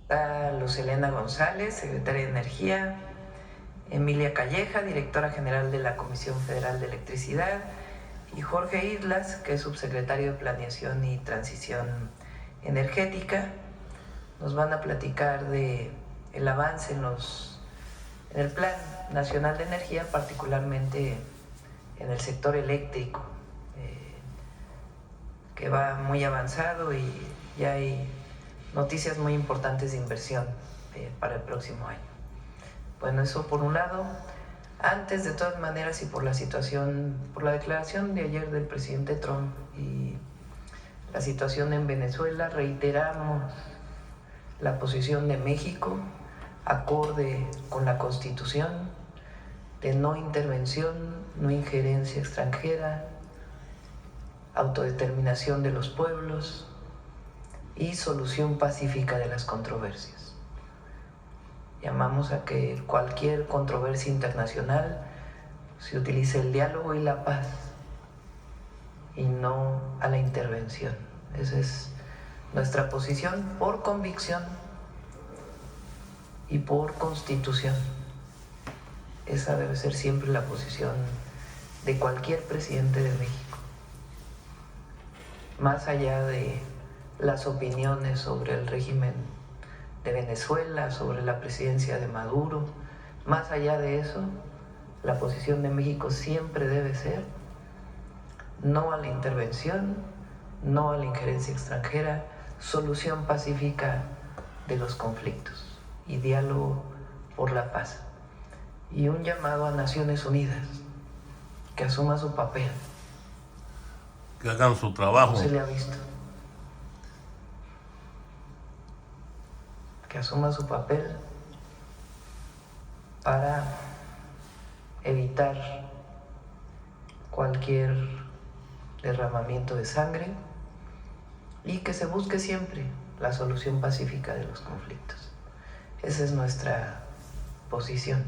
Está Lucelena González, secretaria de Energía, Emilia Calleja, directora general de la Comisión Federal de Electricidad, y Jorge Islas, que es subsecretario de Planeación y Transición Energética. Nos van a platicar de el avance en el Plan Nacional de Energía, particularmente en el sector eléctrico, que va muy avanzado y ya hay noticias muy importantes de inversión para el próximo año. Bueno, eso por un lado. Antes, de todas maneras, y por la situación, por la declaración de ayer del presidente Trump y la situación en Venezuela, reiteramos la posición de México, acorde con la Constitución, de no intervención, no injerencia extranjera, autodeterminación de los pueblos y solución pacífica de las controversias. Llamamos a que cualquier controversia internacional se utilice el diálogo y la paz y no a la intervención. Esa es nuestra posición por convicción y por Constitución. Esa debe ser siempre la posición de cualquier presidente de México. Más allá de las opiniones sobre el régimen de Venezuela, sobre la presidencia de Maduro, más allá de eso, la posición de México siempre debe ser no a la intervención, no a la injerencia extranjera, solución pacífica de los conflictos y diálogo por la paz. Y un llamado a Naciones Unidas que asuma su papel. Que hagan su trabajo. No se le ha visto. Que asuma su papel para evitar cualquier derramamiento de sangre y que se busque siempre la solución pacífica de los conflictos. Esa es nuestra posición.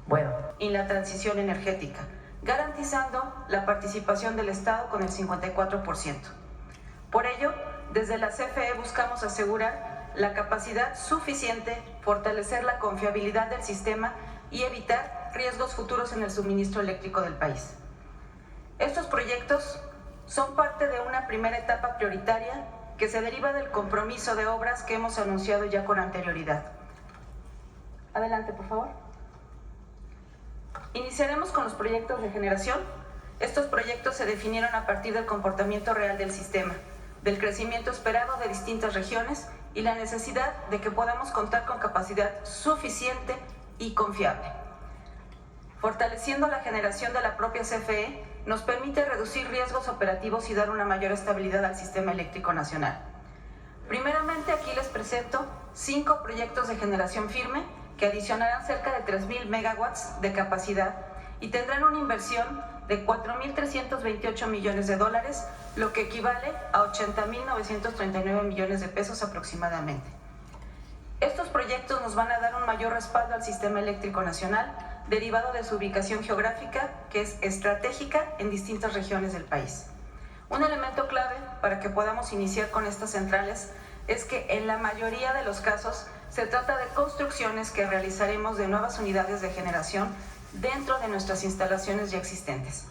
Bueno. Y la transición energética, garantizando la participación del Estado con el 54%. Por ello, desde la CFE buscamos asegurar la capacidad suficiente, fortalecer la confiabilidad del sistema y evitar riesgos futuros en el suministro eléctrico del país. Estos proyectos son parte de una primera etapa prioritaria que se deriva del compromiso de obras que hemos anunciado ya con anterioridad. Adelante, por favor. Iniciaremos con los proyectos de generación. Estos proyectos se definieron a partir del comportamiento real del sistema, del crecimiento esperado de distintas regiones y la necesidad de que podamos contar con capacidad suficiente y confiable. Fortaleciendo la generación de la propia CFE nos permite reducir riesgos operativos y dar una mayor estabilidad al sistema eléctrico nacional. Primeramente, aquí les presento 5 proyectos de generación firme que adicionarán cerca de 3,000 megawatts de capacidad y tendrán una inversión de $4,328 millones, lo que equivale a 80,939 millones de pesos aproximadamente. Estos proyectos nos van a dar un mayor respaldo al sistema eléctrico nacional, derivado de su ubicación geográfica, que es estratégica en distintas regiones del país. Un elemento clave para que podamos iniciar con estas centrales es que en la mayoría de los casos se trata de construcciones que realizaremos de nuevas unidades de generación dentro de nuestras instalaciones ya existentes.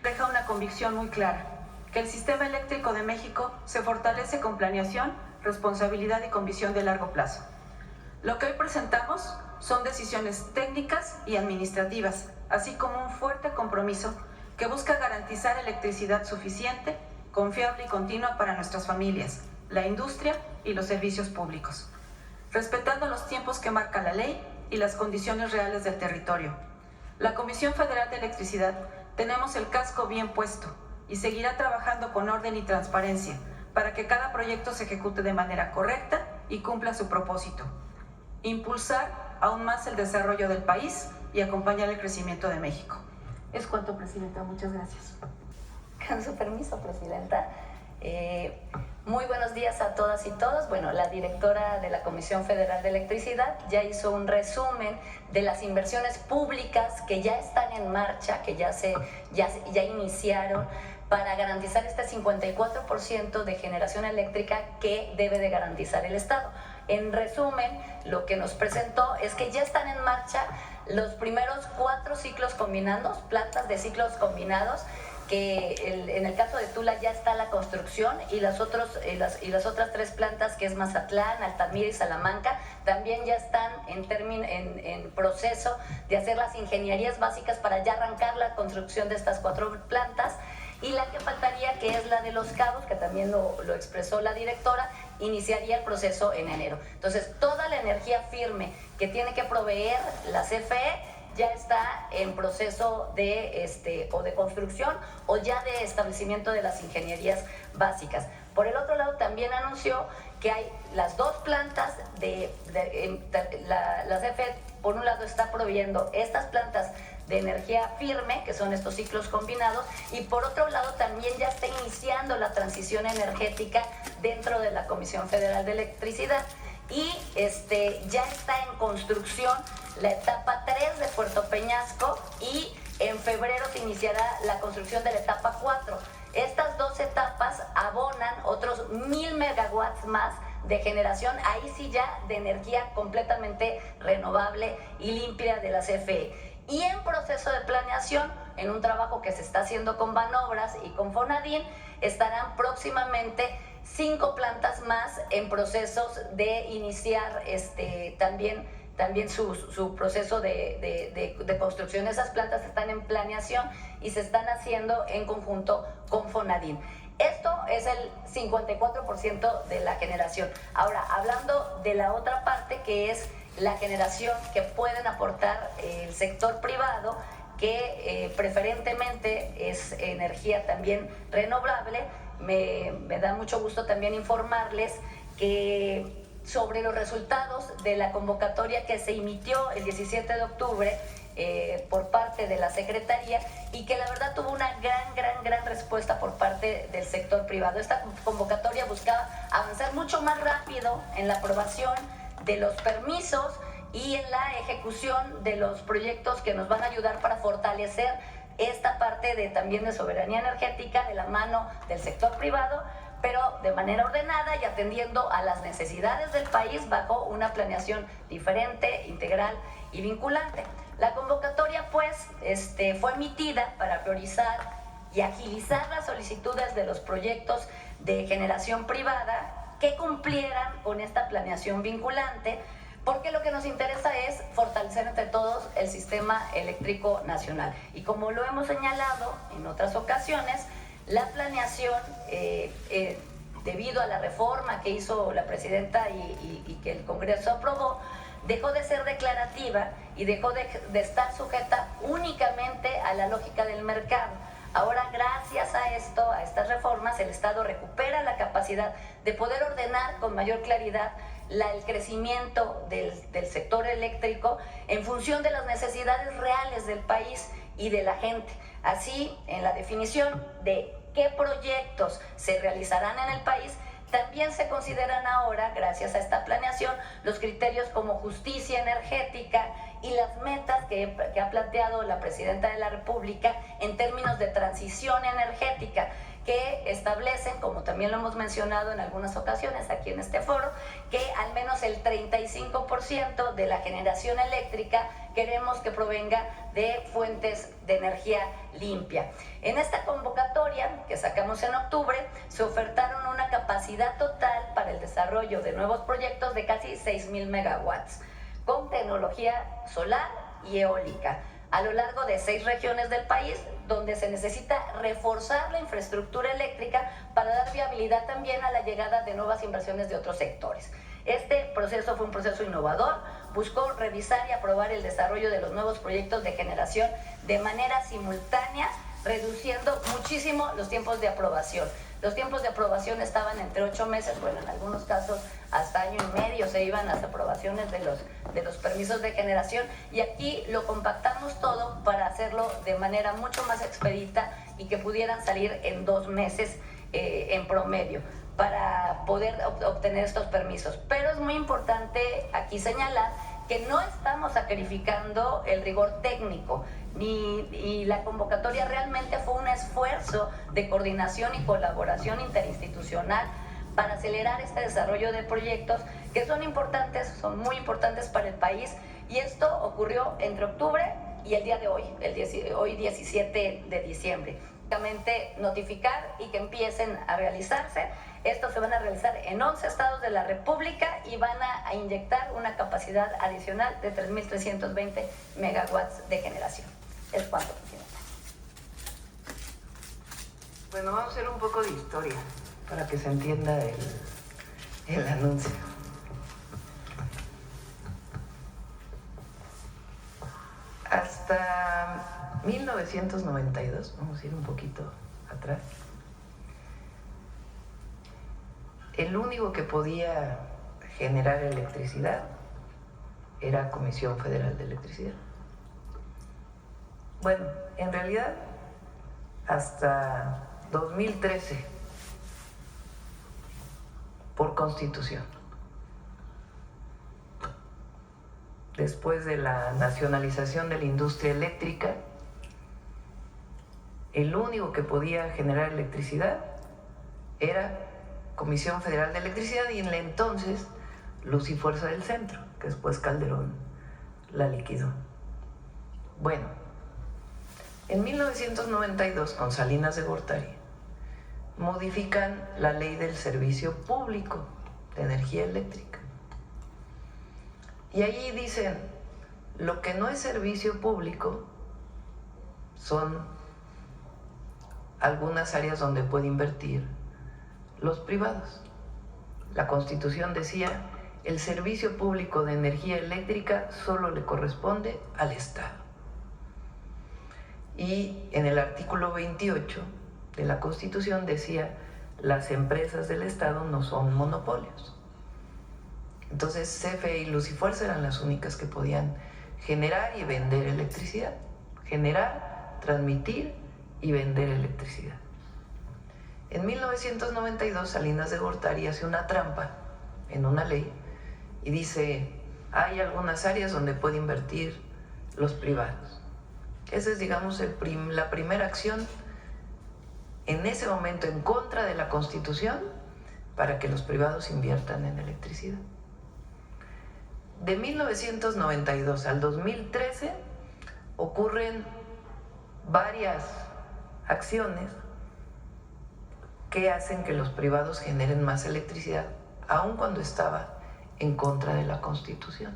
Deja una convicción muy clara, que el sistema eléctrico de México se fortalece con planeación, responsabilidad y con visión de largo plazo. Lo que hoy presentamos son decisiones técnicas y administrativas, así como un fuerte compromiso que busca garantizar electricidad suficiente, confiable y continua para nuestras familias, la industria y los servicios públicos, respetando los tiempos que marca la ley y las condiciones reales del territorio. La Comisión Federal de Electricidad tenemos el casco bien puesto y seguirá trabajando con orden y transparencia para que cada proyecto se ejecute de manera correcta y cumpla su propósito: impulsar aún más el desarrollo del país y acompañar el crecimiento de México. Es cuanto, Presidenta. Muchas gracias. Con su permiso, Presidenta. Muy buenos días a todas y todos. Bueno, la directora de la Comisión Federal de Electricidad ya hizo un resumen de las inversiones públicas que ya están en marcha, que ya iniciaron, para garantizar este 54% de generación eléctrica que debe de garantizar el Estado. en resumen, lo que nos presentó es que ya están en marcha los primeros 4 ciclos combinados, plantas de ciclos combinados, que en el caso de Tula ya está la construcción, y las otras 3 plantas, que es Mazatlán, Altamira y Salamanca, también ya están en proceso de hacer las ingenierías básicas para ya arrancar la construcción de estas 4 plantas. Y la que faltaría, que es la de Los Cabos, que también lo expresó la directora, iniciaría el proceso en enero. Entonces, toda la energía firme que tiene que proveer la CFE ya está en proceso de construcción o ya de establecimiento de las ingenierías básicas. Por el otro lado, también anunció que hay las 2 plantas la CFE, por un lado, está proveyendo estas plantas de energía firme, que son estos ciclos combinados, y por otro lado también ya está iniciando la transición energética dentro de la Comisión Federal de Electricidad, y ya está en construcción la etapa 3 de Puerto Peñasco, y en febrero se iniciará la construcción de la etapa 4. Estas 2 etapas abonan otros 1000 megawatts más de generación, ahí sí ya de energía completamente renovable y limpia de la CFE. Y en proceso de planeación, en un trabajo que se está haciendo con Banobras y con Fonadín, estarán próximamente 5 plantas más en procesos de iniciar también su proceso de construcción. Esas plantas están en planeación y se están haciendo en conjunto con Fonadín. Esto es el 54% de la generación. Ahora, hablando de la otra parte, que es la generación que pueden aportar el sector privado, que preferentemente es energía también renovable, me da mucho gusto también informarles que sobre los resultados de la convocatoria que se emitió el 17 de octubre por parte de la Secretaría, y que la verdad tuvo una gran respuesta por parte del sector privado. Esta convocatoria buscaba avanzar mucho más rápido en la aprobación de los permisos y en la ejecución de los proyectos que nos van a ayudar para fortalecer esta parte también de soberanía energética de la mano del sector privado, pero de manera ordenada y atendiendo a las necesidades del país bajo una planeación diferente, integral y vinculante. La convocatoria, pues, fue emitida para priorizar y agilizar las solicitudes de los proyectos de generación privada que cumplieran con esta planeación vinculante, porque lo que nos interesa es fortalecer entre todos el sistema eléctrico nacional. Y como lo hemos señalado en otras ocasiones, la planeación, debido a la reforma que hizo la presidenta y que el Congreso aprobó, dejó de ser declarativa y dejó de estar sujeta únicamente a la lógica del mercado. Ahora, gracias a estas reformas, el Estado recupera la capacidad de poder ordenar con mayor claridad el crecimiento del sector eléctrico en función de las necesidades reales del país y de la gente. Así, en la definición de qué proyectos se realizarán en el país, también se consideran ahora, gracias a esta planeación, los criterios como justicia energética y las metas que ha planteado la Presidenta de la República en términos de transición energética, que establecen, como también lo hemos mencionado en algunas ocasiones aquí en este foro, que al menos el 35% de la generación eléctrica queremos que provenga de fuentes de energía limpia. En esta convocatoria que sacamos en octubre, se ofertaron una capacidad total para el desarrollo de nuevos proyectos de casi 6,000 megawatts, con tecnología solar y eólica, a lo largo de 6 regiones del país, donde se necesita reforzar la infraestructura eléctrica para dar viabilidad también a la llegada de nuevas inversiones de otros sectores. Este proceso fue un proceso innovador, buscó revisar y aprobar el desarrollo de los nuevos proyectos de generación de manera simultánea, reduciendo muchísimo los tiempos de aprobación. Los tiempos de aprobación estaban entre 8 meses, bueno, en algunos casos hasta año y medio se iban las aprobaciones de los permisos de generación, y aquí lo compactamos todo para hacerlo de manera mucho más expedita y que pudieran salir en 2 meses en promedio para poder obtener estos permisos. Pero es muy importante aquí señalar que no estamos sacrificando el rigor técnico, y la convocatoria realmente fue un esfuerzo de coordinación y colaboración interinstitucional para acelerar este desarrollo de proyectos que son importantes, son muy importantes para el país, y esto ocurrió entre octubre y el día de hoy, hoy 17 de diciembre. Notificar y que empiecen a realizarse. Estos se van a realizar en 11 estados de la República y van a inyectar una capacidad adicional de 3.320 megawatts de generación. Es cuanto, Presidenta. Bueno, vamos a hacer un poco de historia para que se entienda el anuncio. Hasta 1992, vamos a ir un poquito atrás, el único que podía generar electricidad era Comisión Federal de Electricidad. Bueno, en realidad, hasta 2013, por Constitución. Después de la nacionalización de la industria eléctrica, el único que podía generar electricidad era Comisión Federal de Electricidad, y en la entonces Luz y Fuerza del Centro, que después Calderón la liquidó. Bueno, en 1992, con Salinas de Gortari, modifican la ley del servicio público de energía eléctrica. Y allí dicen, lo que no es servicio público son algunas áreas donde puede invertir los privados. La Constitución decía, el servicio público de energía eléctrica solo le corresponde al Estado. Y en el artículo 28 de la Constitución decía, las empresas del Estado no son monopolios. Entonces CFE y Luz y Fuerza eran las únicas que podían generar y vender electricidad. Generar, transmitir y vender electricidad. En 1992 Salinas de Gortari hace una trampa en una ley y dice, hay algunas áreas donde puede invertir los privados. Esa es, digamos, la primera acción en ese momento en contra de la Constitución para que los privados inviertan en electricidad. De 1992 al 2013 ocurren varias acciones que hacen que los privados generen más electricidad, aun cuando estaba en contra de la Constitución.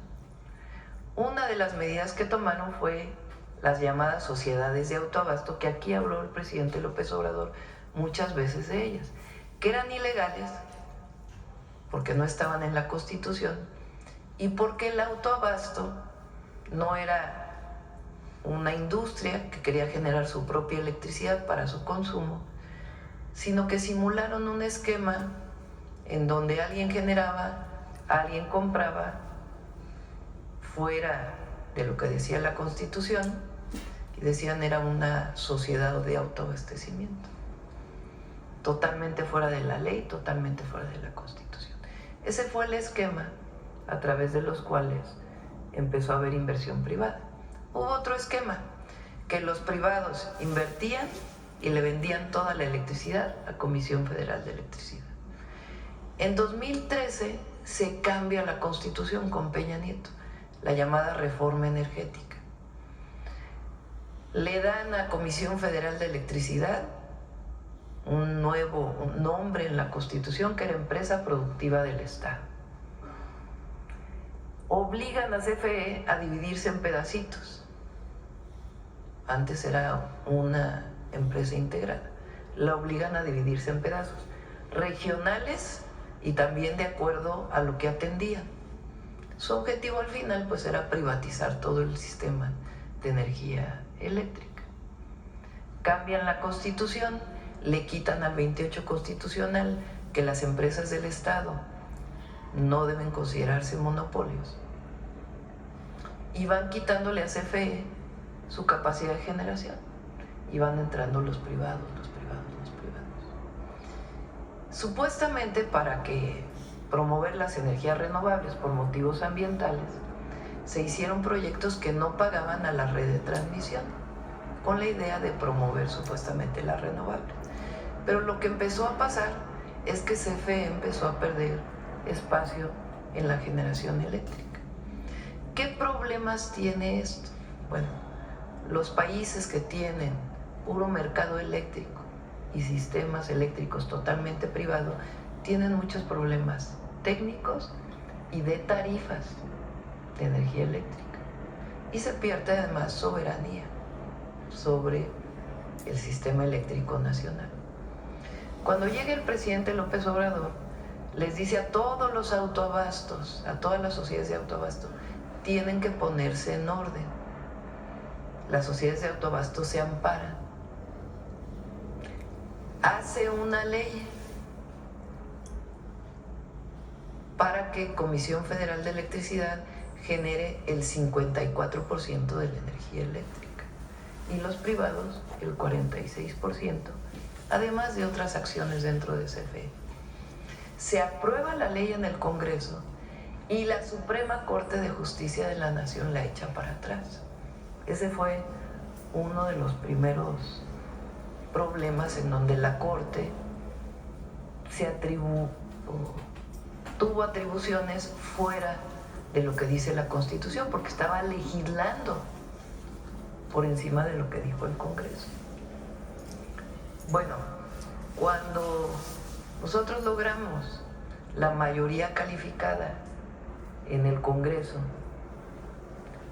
Una de las medidas que tomaron fue las llamadas sociedades de autoabasto, que aquí habló el presidente López Obrador muchas veces de ellas, que eran ilegales porque no estaban en la Constitución y porque el autoabasto no era una industria que quería generar su propia electricidad para su consumo, sino que simularon un esquema en donde alguien generaba, alguien compraba, fuera de lo que decía la Constitución, y decían era una sociedad de autoabastecimiento, totalmente fuera de la ley, totalmente fuera de la Constitución. Ese fue el esquema a través de los cuales empezó a haber inversión privada. Hubo otro esquema, que los privados invertían y le vendían toda la electricidad a Comisión Federal de Electricidad. En 2013 se cambia la Constitución con Peña Nieto, la llamada reforma energética. Le dan a Comisión Federal de Electricidad un nuevo nombre en la Constitución, que era Empresa Productiva del Estado. Obligan a CFE a dividirse en pedacitos. Antes era una empresa integrada. La obligan a dividirse en pedazos regionales y también de acuerdo a lo que atendían. Su objetivo al final pues era privatizar todo el sistema de energía eléctrica. Cambian la Constitución, le quitan al 28 constitucional que las empresas del Estado no deben considerarse monopolios, y van quitándole a CFE su capacidad de generación y van entrando los privados. Supuestamente para que promover las energías renovables por motivos ambientales, se hicieron proyectos que no pagaban a la red de transmisión, con la idea de promover supuestamente las renovables. Pero lo que empezó a pasar es que CFE empezó a perder espacio en la generación eléctrica. ¿Qué problemas tiene esto? Bueno, los países que tienen puro mercado eléctrico y sistemas eléctricos totalmente privados tienen muchos problemas técnicos y de tarifas de energía eléctrica. Y se pierde además soberanía sobre el sistema eléctrico nacional. Cuando llegue el presidente López Obrador, les dice a todos los autoabastos, a todas las sociedades de autoabasto, tienen que ponerse en orden. Las sociedades de autoabasto se amparan. Hace una ley para que Comisión Federal de Electricidad genere el 54% de la energía eléctrica y los privados el 46%, además de otras acciones dentro de CFE. Se aprueba la ley en el Congreso y la Suprema Corte de Justicia de la Nación la echa para atrás. Ese fue uno de los primeros problemas en donde la Corte tuvo atribuciones fuera de lo que dice la Constitución, porque estaba legislando por encima de lo que dijo el Congreso. Bueno, cuando nosotros logramos la mayoría calificada en el Congreso,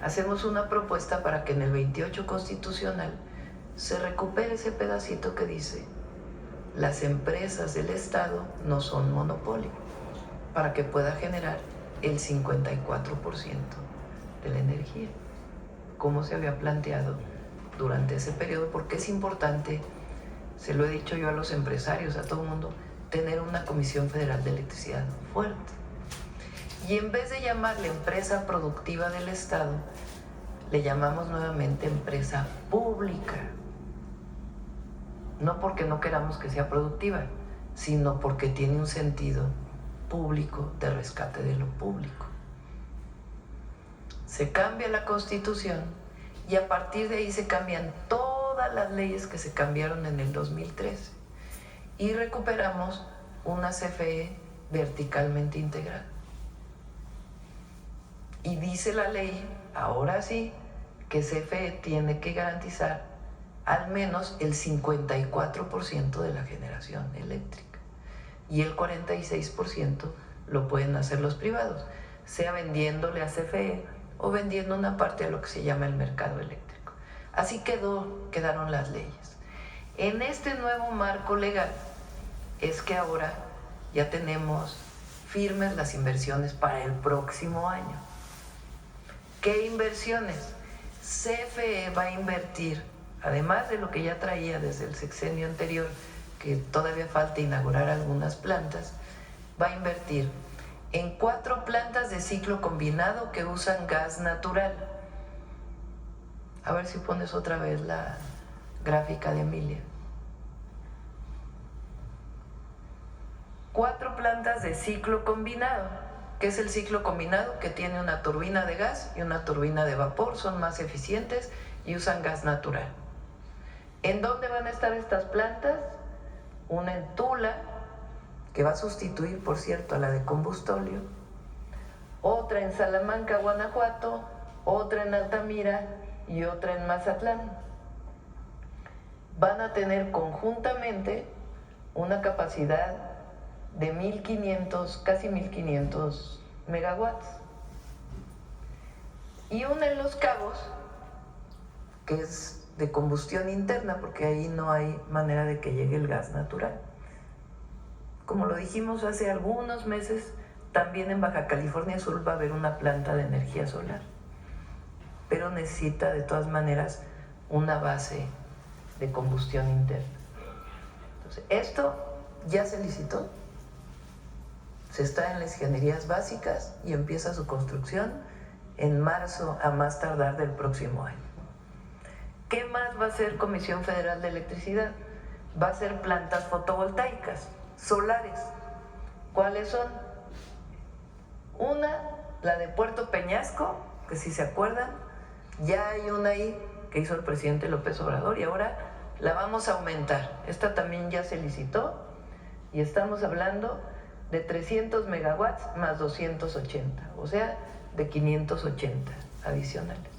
hacemos una propuesta para que en el 28 constitucional se recupere ese pedacito que dice: las empresas del Estado no son monopolio, para que pueda generar el 54% de la energía, como se había planteado durante ese periodo, porque es importante, se lo he dicho yo a los empresarios, a todo el mundo, tener una Comisión Federal de Electricidad fuerte. Y en vez de llamarle empresa productiva del Estado, le llamamos nuevamente empresa pública. No porque no queramos que sea productiva, sino porque tiene un sentido público de rescate de lo público. Se cambia la Constitución y a partir de ahí se cambian todas las leyes que se cambiaron en el 2013 y recuperamos una CFE verticalmente integrada. Y dice la ley, ahora sí, que CFE tiene que garantizar al menos el 54% de la generación eléctrica y el 46% lo pueden hacer los privados, sea vendiéndole a CFE o vendiendo una parte de lo que se llama el mercado eléctrico. Así quedaron las leyes. En este nuevo marco legal es que ahora ya tenemos firmes las inversiones para el próximo año. ¿Qué inversiones? CFE va a invertir, además de lo que ya traía desde el sexenio anterior, que todavía falta inaugurar algunas plantas, va a invertir en 4 plantas de ciclo combinado que usan gas natural. A ver si pones otra vez la gráfica de Emilia. 4 plantas de ciclo combinado. ¿Qué es el ciclo combinado? Que tiene una turbina de gas y una turbina de vapor, son más eficientes y usan gas natural. ¿En dónde van a estar estas plantas? Una en Tula, que va a sustituir, por cierto, a la de combustóleo, otra en Salamanca, Guanajuato, otra en Altamira y otra en Mazatlán. Van a tener conjuntamente una capacidad de 1.500, casi 1.500 megawatts. Y una en Los Cabos, que es de combustión interna, porque ahí no hay manera de que llegue el gas natural. Como lo dijimos hace algunos meses, también en Baja California Sur va a haber una planta de energía solar, pero necesita de todas maneras una base de combustión interna. Entonces, esto ya se licitó, se está en las ingenierías básicas y empieza su construcción en marzo a más tardar del próximo año. ¿Qué más va a hacer Comisión Federal de Electricidad? Va a hacer plantas fotovoltaicas, solares. ¿Cuáles son? Una, la de Puerto Peñasco, que si se acuerdan, ya hay una ahí que hizo el presidente López Obrador y ahora la vamos a aumentar. Esta también ya se licitó Y estamos hablando de 300 megawatts más 280, o sea, de 580 adicionales.